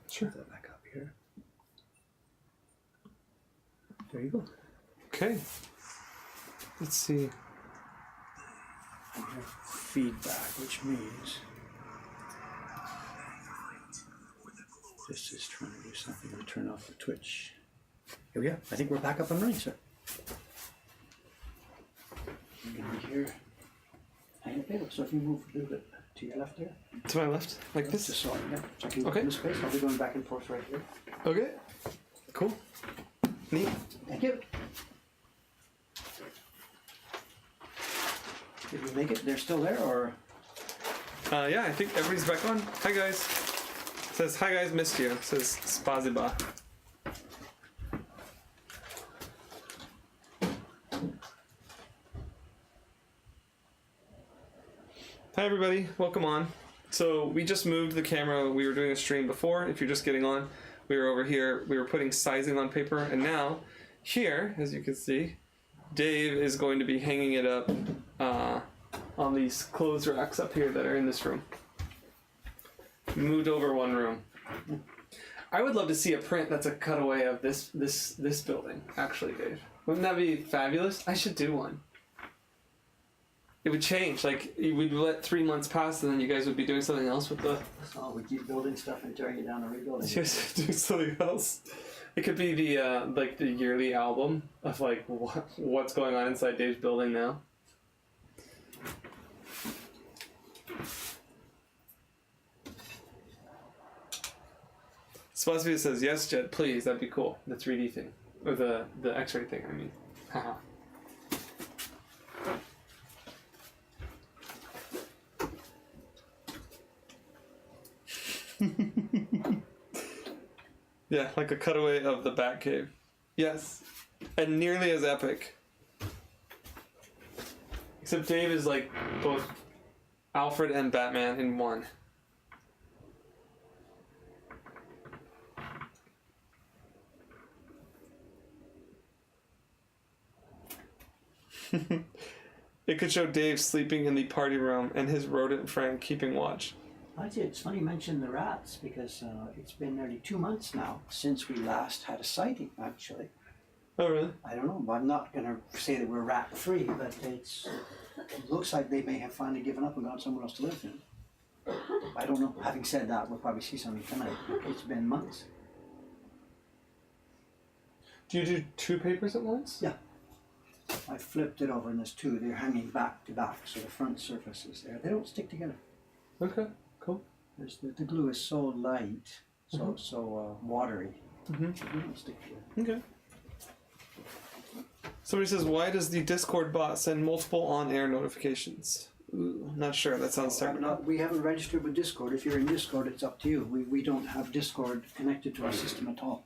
Sure. Put that back up here. There you go. Okay. Let's see. I hear feedback, which means this is trying to do something to turn off the Twitch. Here we go. I think we're back up and running, sir. You're going to be here. Hang the paper. So if you move a little bit to your left there. To my left? Like this? Just so, yeah. So I can Okay. in this space. I'll be going back and forth right here. Okay. Cool. Neat. Thank you. Did we make it? They're still there, or? Yeah, I think everybody's back on. Hi, guys. It says, hi, guys, missed you. It says, Spaziba. Hi, everybody. Welcome on. So we just moved the camera. We were doing a stream before. If you're just getting on, we were over here. We were putting sizing on paper. And now, here, as you can see, Dave is going to be hanging it up on these clothes racks up here that are in this room. Moved over one room. I would love to see a print that's a cutaway of this building, actually, Dave. Wouldn't that be fabulous? I should do one. It would change. Like, we'd let 3 months pass and then you guys would be doing something else with the... Oh, we keep building stuff and tearing it down and rebuilding it. Yes, do something else. It could be the like the yearly album of like what's going on inside Dave's building now. Spazvia says yes, Jed, please. That'd be cool. The 3D thing, or the X-ray thing. I mean, haha. Yeah, like a cutaway of the Batcave. Yes. And nearly as epic. Except Dave is like both Alfred and Batman in one. It could show Dave sleeping in the party room and his rodent friend keeping watch. Actually, it's funny you mention the rats because it's been nearly 2 months now since we last had a sighting, actually. Oh, really? I don't know. I'm not going to say that we're rat-free, but it looks like they may have finally given up and gone somewhere else to live in. I don't know. Having said that, we'll probably see something tonight. It's been months. Do you do 2 papers at once? Yeah. I flipped it over and there's 2. They're hanging back to back, so the front surface is there. They don't stick together. Okay, cool. The glue is so light, so watery. Mm-hmm. They don't stick together. Okay. Somebody says, why does the Discord bot send multiple on-air notifications? Ooh, not sure. That sounds terrible. We haven't registered with Discord. If you're in Discord, it's up to you. We don't have Discord connected to our system at all.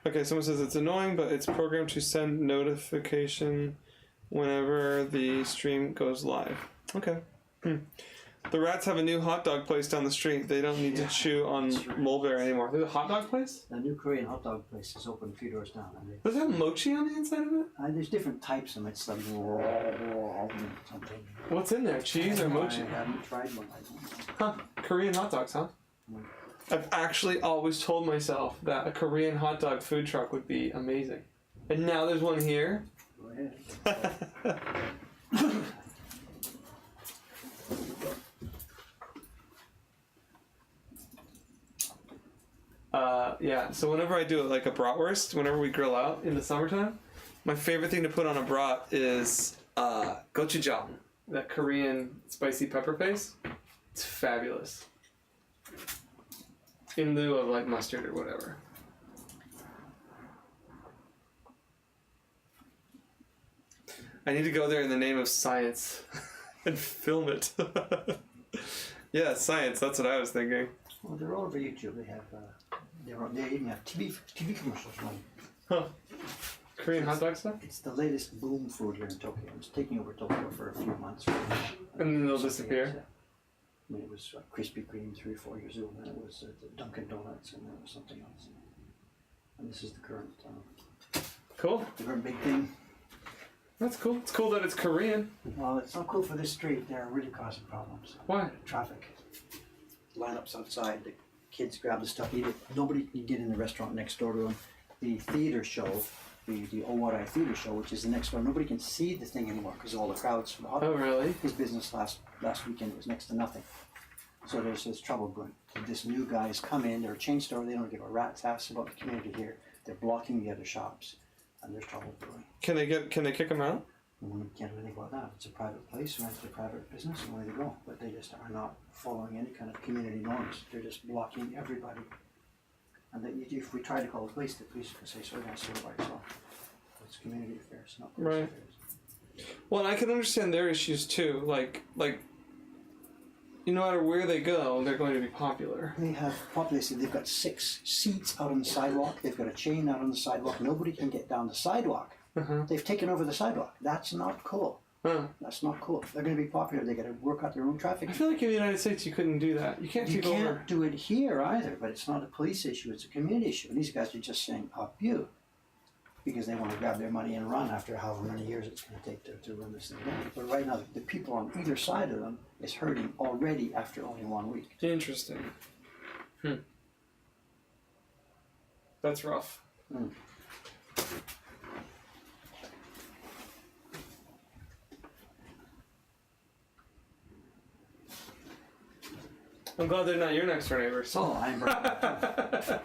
Okay, someone says it's annoying, but it's programmed to send notification whenever the stream goes live. Okay. The rats have a new hot dog place down the street. They don't need to chew on mulberry anymore. There's a hot dog place? The new Korean hot dog place is open a few doors down. Does it have mochi on the inside of it? There's different types of them. It's like something. What's in there? Cheese or mochi? I haven't tried one. I don't know. Huh. Korean hot dogs, huh? I've actually always told myself that a Korean hot dog food truck would be amazing. And now there's one here. Go ahead. Yeah, so whenever I do like a bratwurst, whenever we grill out in the summertime, my favorite thing to put on a brat is gochujang, that Korean spicy pepper paste. It's fabulous. In lieu of like mustard or whatever. I need to go there in the name of science and film it. Yeah, science, that's what I was thinking. Well, they're all over YouTube. They have, they even have TV commercials running. Huh. Korean hot dog stuff? It's the latest boom food here in Tokyo. It's taking over Tokyo for a few months. And then they'll disappear? I mean, it was Krispy Kreme 3 or 4 years ago, and then it was Dunkin' Donuts, and then it was something else. And this is the current, Cool. the current big thing. That's cool. It's cool that it's Korean. Well, it's not cool for this street. They're really causing problems. Why? Traffic. lineups outside. The kids grab the stuff, eat it. Nobody can get in the restaurant next door to them. The theater show, the Owari Theater Show, which is the next door, nobody can see the thing anymore because of all the crowds from the hot. Oh, really? His business last weekend was next to nothing. So there's trouble brewing. This new guy's come in, they're a chain store, they don't give a rat's ass about the community here. They're blocking the other shops, and there's trouble brewing. Can they kick him out? We can't do anything about that. It's a private place, it's a private business, and away they go. But they just are not following any kind of community norms. They're just blocking everybody. And that if we try to call the police can say, sorry, guys, sort by yourself. It's community affairs, not police affairs. Well, and I can understand their issues too. Like, no matter where they go, they're going to be popular. They have population. They've got 6 seats out on the sidewalk. They've got a chain out on the sidewalk. Nobody can get down the sidewalk. They've taken over the sidewalk. That's not cool. That's not cool. They're going to be popular. They got to work out their own traffic. I feel like in the United States you couldn't do that. You can't take over. You can't do it here either. But it's not a police issue. It's a community issue. And these guys are just saying up you, because they want to grab their money and run after however many years it's going to take to run this thing down. But right now, the people on either side of them is hurting already after only 1 week. Interesting. That's rough. I'm glad they're not your next door neighbors. Oh, I'm right.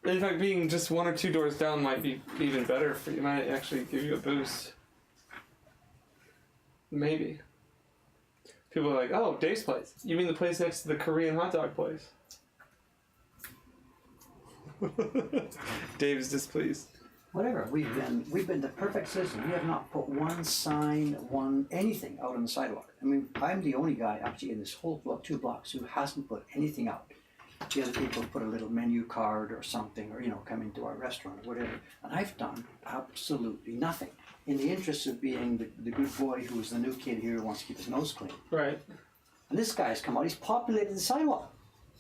In fact, being just 1 or 2 doors down might be even better for you. Might actually give you a boost. Maybe. People are like, oh, Dave's place. You mean the place next to the Korean hot dog place? Dave is displeased. Whatever. We've been the perfect citizen. We have not put one sign, anything out on the sidewalk. I mean, I'm the only guy actually in this whole 2 blocks who hasn't put anything out. The other people put a little menu card or something, or come into our restaurant or whatever. And I've done absolutely nothing. In the interest of being the good boy who is the new kid here who wants to keep his nose clean. Right. And this guy's come out, he's populated the sidewalk.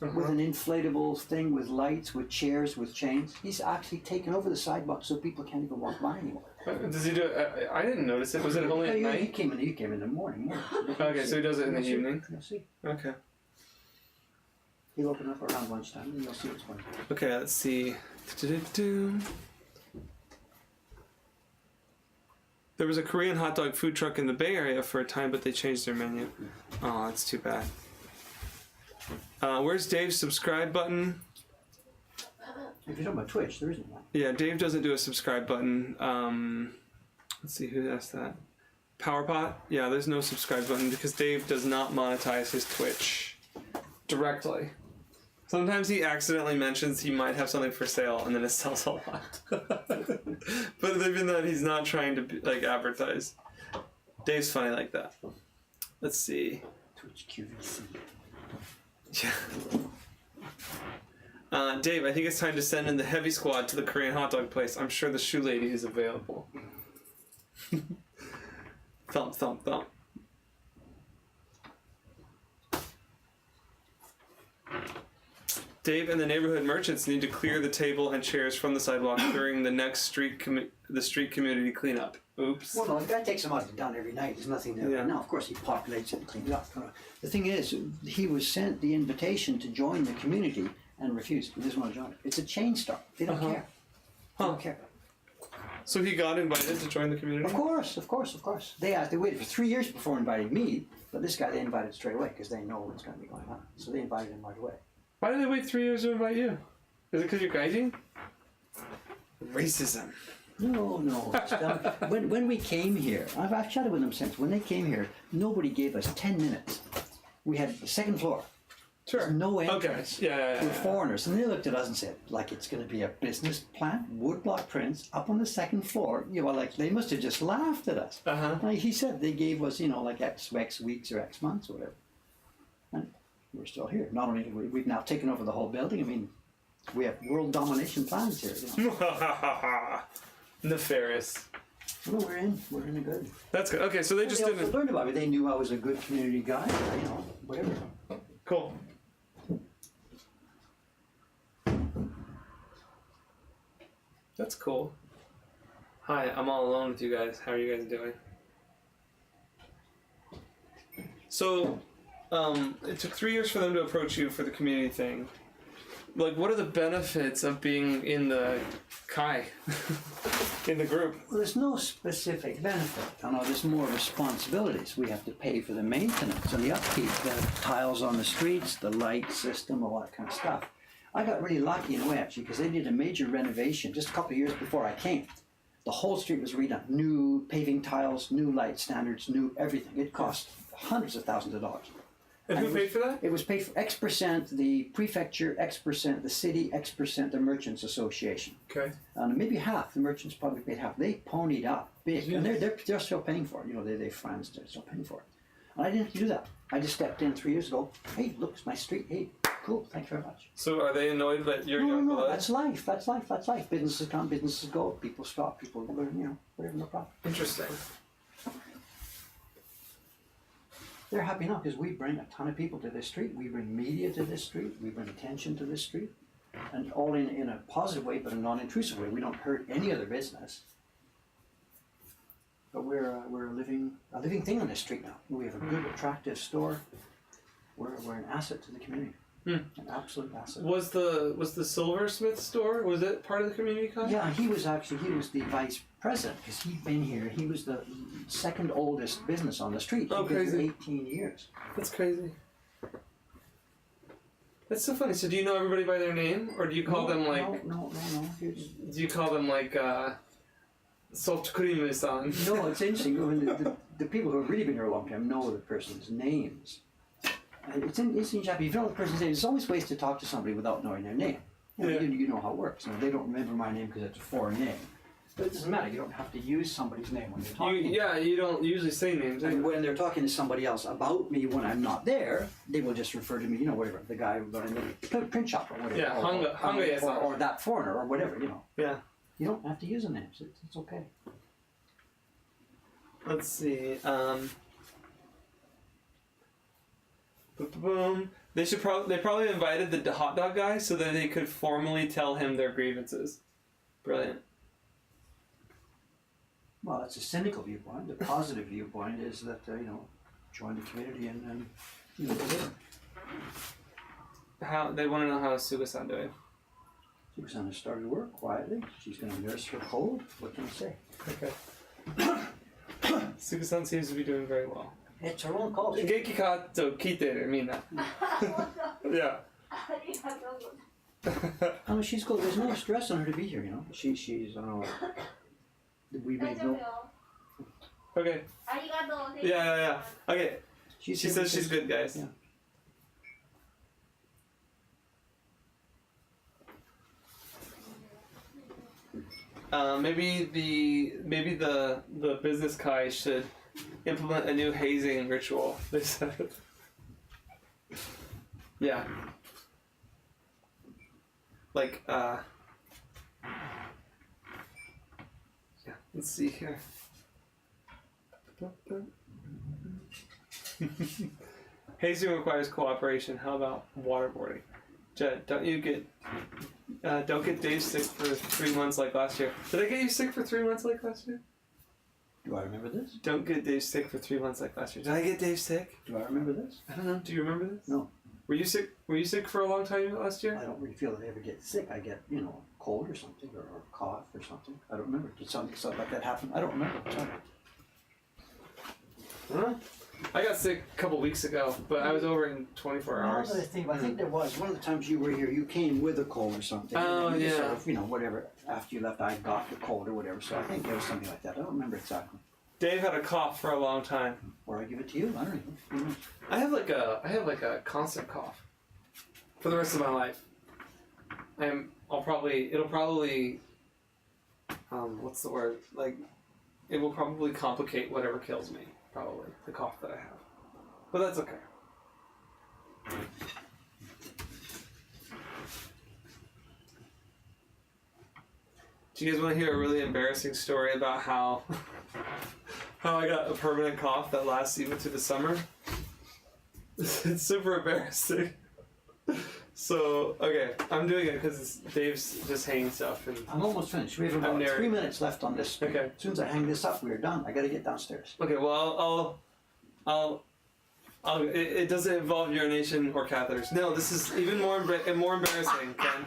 With an inflatable thing, with lights, with chairs, with chains. He's actually taken over the sidewalk so people can't even walk by anymore. Does he do it? I didn't notice it. Was it only at night? He came in the morning. Okay, so he does it in the evening? You'll see. Okay. He'll open up around lunchtime and you'll see what's going on. Okay, let's see. There was a Korean hot dog food truck in the Bay Area for a time, but they changed their menu. Oh, that's too bad. Where's Dave's subscribe button? If you're talking about Twitch, there isn't one. Yeah, Dave doesn't do a subscribe button. Let's see, who asked that? PowerPot? Yeah, there's no subscribe button because Dave does not monetize his Twitch directly. Sometimes he accidentally mentions he might have something for sale and then it sells a lot. But even then, he's not trying to advertise. Dave's funny like that. Let's see. Twitch QVC. Yeah. Dave, I think it's time to send in the heavy squad to the Korean hot dog place. I'm sure the shoe lady is available. Thump, thump, thump. Dave and the neighborhood merchants need to clear the table and chairs from the sidewalk during the next street community cleanup. Oops. Well, no, the guy takes them out down every night. There's nothing there. Yeah. Now, of course, he populates it and cleans it up. The thing is, he was sent the invitation to join the community and refused. He doesn't want to join it. It's a chain store. They don't care. They don't care. So he got invited to join the community? Of course. They waited for 3 years before inviting me, but this guy they invited straight away because they know what's going to be going on. So they invited him right away. Why did they wait 3 years to invite you? Is it because you're guiding? Racism. No. When we came here, I've chatted with them since. When they came here, nobody gave us 10 minutes. We had the second floor. Sure. There's no entrance. Okay. Yeah. We're foreigners. And they looked at us and said, like it's going to be a business plant, woodblock prints, up on the second floor. They must have just laughed at us. Like he said, they gave us, X weeks or X months or whatever. And we're still here. Not only we've now taken over the whole building, I mean, we have world domination plans here. Nefarious. Well, we're in a good. That's good. Okay, so they just didn't. They learned about me. They knew I was a good community guy. Whatever. Cool. That's cool. Hi, I'm all alone with you guys. How are you guys doing? So, it took 3 years for them to approach you for the community thing. Like, what are the benefits of being in the Kai, in the group? Well, there's no specific benefit. I know there's more responsibilities. We have to pay for the maintenance and the upkeep, the tiles on the streets, the light system, all that kind of stuff. I got really lucky in a way, actually, because they did a major renovation just a couple of years before I came. The whole street was redone. New paving tiles, new light standards, new everything. It cost hundreds of thousands of dollars. And who paid for that? It was paid for X% the prefecture, X% the city, X% the Merchants Association. Okay. And maybe half, the merchants probably paid half. They ponied up big. And they're still paying for it. You know, they're friends, they're still paying for it. And I didn't have to do that. I just stepped in 3 years ago. Hey, look, it's my street. Hey, cool, thank you very much. So are they annoyed that you're young blood? That's life, that's life, that's life. Businesses come, businesses go, people stop, people, you know, whatever, no problem. Interesting. They're happy now because we bring a ton of people to this street. We bring media to this street. We bring attention to this street. And all in a positive way, but a non-intrusive way. We don't hurt any other business. But we're a living thing on this street now. We have a good, attractive store. We're an asset to the community. An absolute asset. Was the silversmith store, was it part of the community college? Yeah, he was the vice president because he'd been here. He was the second oldest business on the street. Oh, He'd been crazy. here 18 years. That's crazy. That's so funny. So do you know everybody by their name, or do you call them like? No. Do you call them like Salt Cream-san? No, it's interesting. When the people who have really been here a long time know the person's names. And it's interesting, Japanese. If you know the person's name, there's always ways to talk to somebody without knowing their name. You know how it works. You know, they don't remember my name because it's a foreign name. But it doesn't matter. You don't have to use somebody's name when you're talking. You don't usually say names. And when they're talking to somebody else about me when I'm not there, they will just refer to me, you know, whatever, the guy running the print shop or whatever. Yeah, or that foreigner or whatever, you know. Yeah. You don't have to use a name. It's okay. Let's see. Boom. They probably invited the hot dog guy so that they could formally tell him their grievances. Brilliant. Well, that's a cynical viewpoint. The positive viewpoint is that, join the community and deliver. How they want to know how is Suga-san doing. Suga-san has started work quietly. She's going to nurse her cold. What can I say? Okay. Suga-san seems to be doing very well. It's her own call. Genki ka to kite mean that. Yeah. I mean, she's cool. There's no stress on her to be here, you know. She's we made no. Okay. Yeah. Okay. She says she's good, guys. Yeah. Maybe the business Kai should implement a new hazing ritual. They said. Yeah. Like yeah. Let's see here. Hazing requires cooperation. How about waterboarding? Jed, don't get Dave sick for 3 months like last year. Did I get you sick for 3 months like last year? Do I remember this? Don't get Dave sick for 3 months like last year. Did I get Dave sick? Do I remember this? I don't know. Do you remember this? No. Were you sick? Were you sick for a long time last year? I don't really feel that I ever get sick. I get, a cold or something, or a cough or something. I don't remember. Did something like that happen? I don't remember. Sorry. Huh? I got sick a couple weeks ago, but I was over in 24 hours. I think there was one of the times you were here. You came with a cold or something. Oh, and you yeah. sort of, whatever. After you left, I got the cold or whatever. So I think there was something like that. I don't remember exactly. Dave had a cough for a long time. Or I give it to you. I don't know. I have like a constant cough for the rest of my life. It'll probably what's the word? Like, it will probably complicate whatever kills me. Probably the cough that I have, but that's okay. Do you guys want to hear a really embarrassing story about how I got a permanent cough that lasts even through the summer? It's super embarrassing. So, okay, I'm doing it because Dave's just hanging stuff. And I'm almost finished. We have about 3 minutes left on this. Okay. As soon as I hang this up, we're done. I got to get downstairs. Okay, well, It doesn't involve urination or catheters. No, this is even more embarrassing, Ken.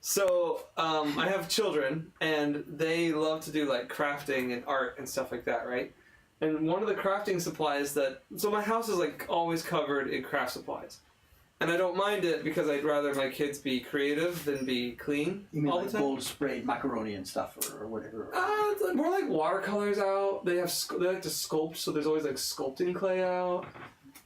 So, I have children, and they love to do, like, crafting and art and stuff like that, right? And one of the crafting supplies so my house is, like, always covered in craft supplies. And I don't mind it because I'd rather my kids be creative than be clean You mean all like the time. gold sprayed macaroni and stuff or whatever? It's like more like watercolors out. They like to sculpt, so there's always like sculpting clay out.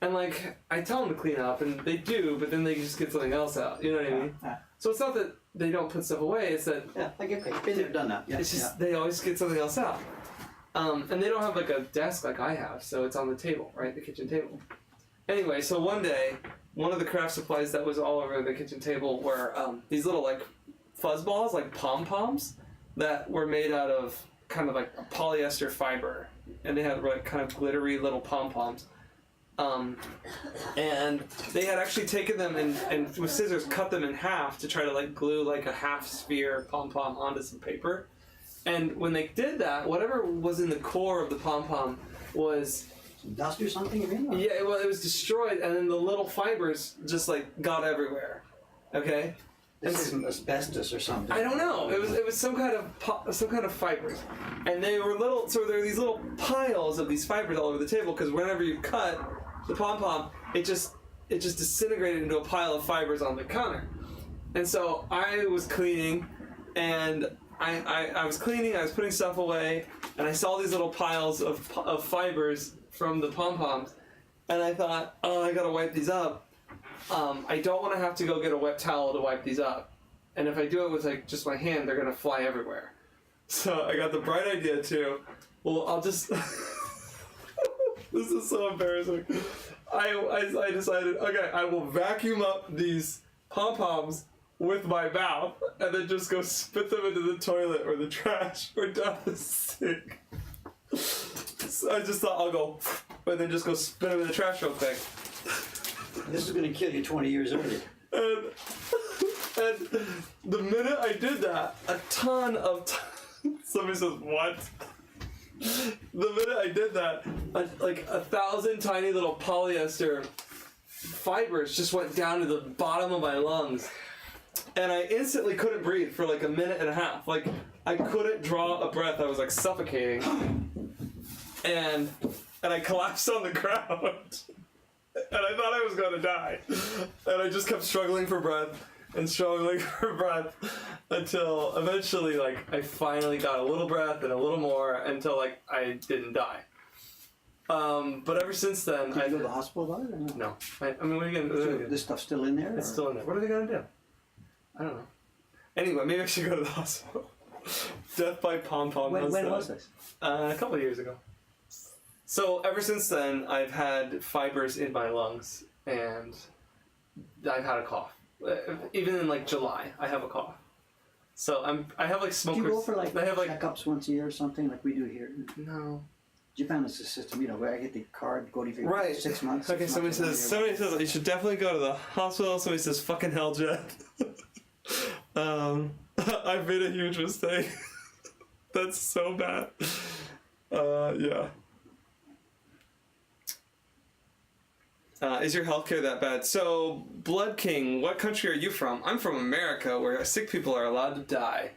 And like I tell them to clean up, and they do, but then they just get something else out. You know what I mean? Yeah. So it's not that they don't put stuff away; it's that I get it. Been there, done that. Yeah, it's just they always get something else out. And they don't have like a desk like I have, so it's on the table, right, the kitchen table. Anyway, so one day, one of the craft supplies that was all over the kitchen table were these little like fuzz balls, like pom-poms, that were made out of kind of like a polyester fiber, and they had like kind of glittery little pom-poms. And they had actually taken them and with scissors cut them in half to try to like glue like a half sphere pom-pom onto some paper. And when they did that, whatever was in the core of the pom-pom was dust or something, you mean? yeah, well, it was destroyed, and then the little fibers just like got everywhere. Okay. This isn't asbestos or something. I don't know. It was some kind of fibers, and they were little. So there were these little piles of these fibers all over the table because whenever you cut the pom pom, it just disintegrated into a pile of fibers on the counter. And so I was cleaning, and I was cleaning. I was putting stuff away, and I saw these little piles of fibers from the pom poms, and I thought, oh, I gotta wipe these up. I don't want to have to go get a wet towel to wipe these up. And if I do it with like just my hand, they're gonna fly everywhere. So I got the bright idea too. Well, I'll just this is so embarrassing. I decided, okay, I will vacuum up these pom-poms with my mouth and then just go spit them into the toilet or the trash or down the sink. So I just thought I'll go and then just go spit them in the trash real quick. This is going to kill you 20 years early. And the minute I did that, a ton of somebody says, what? The minute I did that, like 1,000 tiny little polyester fibers just went down to the bottom of my lungs. And I instantly couldn't breathe for like a minute and a half. Like, I couldn't draw a breath. I was like suffocating. And I collapsed on the ground. And I thought I was going to die. And I just kept struggling for breath until eventually, like, I finally got a little breath and a little more until, like, I didn't die. But ever since then... Did you go to the hospital about it or not? No. I mean, what are you going to do? This stuff's still in there? It's still in there. What are they going to do? I don't know. Anyway, maybe I should go to the hospital. Death by pom-pom. When was this? A couple of years ago. So ever since then, I've had fibers in my lungs, and I've had a cough. Even in like July, I have a cough. So I have like smokers. Do you go for like I have like checkups once a year or something like we do here? no. Japan is a system, you know, where I get the card, go to for Right. 6 months. Okay, somebody says you should definitely go to the hospital. Somebody says fucking hell, Jed. I've made a huge mistake. That's so bad. Yeah. Is your healthcare that bad? So, Blood King, what country are you from? I'm from America, where sick people are allowed to die.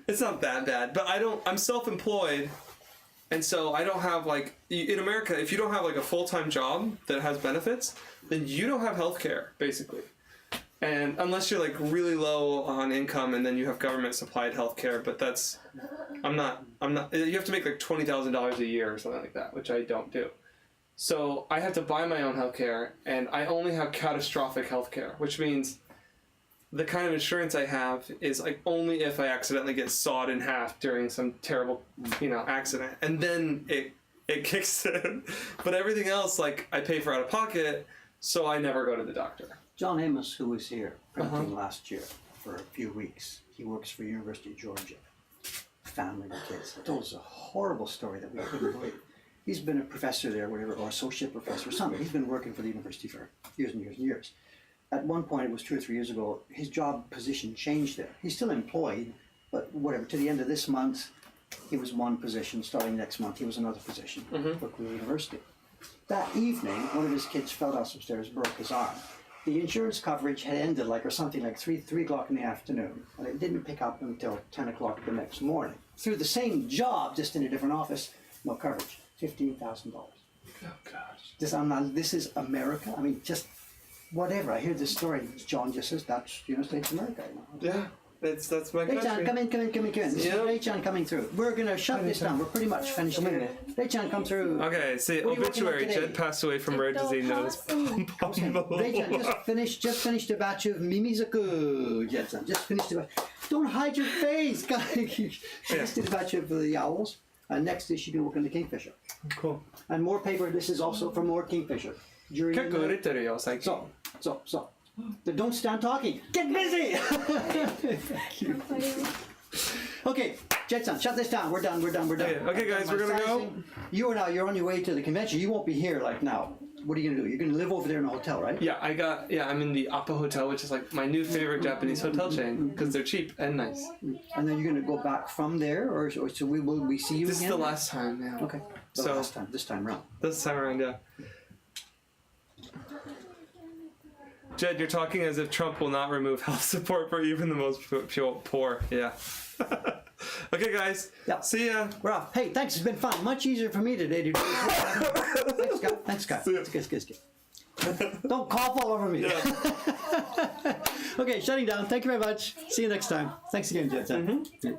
It's not that bad, but I'm self-employed, and so I don't have, like, in America, if you don't have, like, a full-time job that has benefits, then you don't have healthcare, basically. And unless you're, like, really low on income, and then you have government-supplied healthcare, but that's, I'm not, you have to make, like, $20,000 a year or something like that, which I don't do. So I have to buy my own healthcare, and I only have catastrophic healthcare, which means the kind of insurance I have is like only if I accidentally get sawed in half during some terrible, accident, and then it kicks in. But everything else, like, I pay for out of pocket, so I never go to the doctor. John Amos, who was here printing last year for a few weeks, he works for University of Georgia. Family with kids. He told us a horrible story that we couldn't believe. He's been a professor there, whatever, or associate professor or something. He's been working for the university for years and years and years. At one point, it was 2 or 3 years ago, his job position changed there. He's still employed, but whatever, to the end of this month, he was one position. Starting next month, he was another position, working for the university. that evening, one of his kids fell down some stairs, broke his arm. The insurance coverage had ended or something like 3 o'clock in the afternoon, and it didn't pick up until 10 o'clock the next morning. Through the same job, just in a different office, no coverage, $15,000. Oh gosh. This is America. I mean, just whatever. I hear this story. John just says that's United States of America. Yeah, that's my Hey country. John, come in. This is Yep. Ray John coming through. We're gonna shut this down. We're pretty much finished here. Ray John, come through. Okay, see, What are you working on obituary. today? Jed passed away from rare disease known as Ray John, just finished a batch of Mimizaku, Jedson. Just finished a batch. Don't hide your face, guys. Just did a batch of the owls. Next is she'll be working the Kingfisher. Cool. And more paper. This is also for more Kingfisher. During 結構売れてるよ最近。 So. Don't stand talking. Get busy! Thank you. Okay, Jetson, shut this down. We're done. Okay, guys, we're gonna go. You're on your way to the convention. You won't be here now. What are you gonna do? You're gonna live over there in a hotel, right? Yeah, I'm in the Appa Hotel, which is like my new favorite Japanese hotel chain because they're cheap and nice. And then you're gonna go back from there, or so we see you This again? is the last time, yeah. Okay. So- This time round. This time around, yeah. Jed, you're talking as if Trump will not remove health support for even the most poor. Yeah. Okay, guys. Yeah. See ya. We're off. Hey, thanks. It's been fun. Much easier for me today to do this. Thanks, Scott. See ya. It's good. Don't cough all over me. Yeah. Okay, shutting down. Thank you very much. See you next time. Thanks again, Jed.